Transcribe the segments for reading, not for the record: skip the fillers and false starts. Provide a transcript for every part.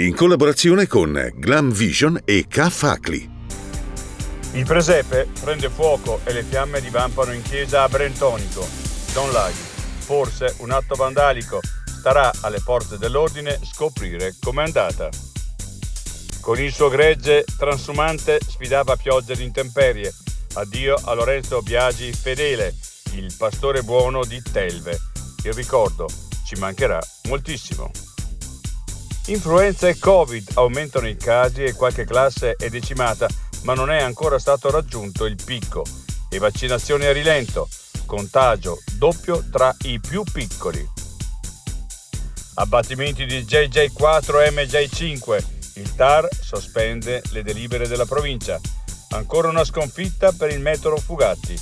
in collaborazione con Glam Vision e K-Facli. Il presepe prende fuoco e le fiamme divampano in chiesa a Brentonico. Don Laghi, forse un atto vandalico, starà alle forze dell'ordine scoprire com'è andata. Con il suo gregge transumante sfidava piogge di intemperie. Addio a Lorenzo Biagi fedele, il pastore buono di Telve. Il ricordo ci mancherà moltissimo. Influenza e Covid, aumentano i casi e qualche classe è decimata, ma non è ancora stato raggiunto il picco. E vaccinazioni a rilento, contagio doppio tra i più piccoli. Abbattimenti di JJ4 e MJ5, il TAR sospende le delibere della provincia. Ancora una sconfitta per il metodo Fugatti.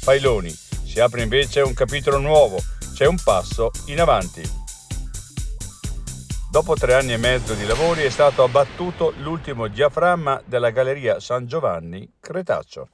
Pailoni, si apre invece un capitolo nuovo, c'è un passo in avanti. Dopo 3 anni e mezzo di lavori è stato abbattuto l'ultimo diaframma della Galleria San Giovanni Cretaccio.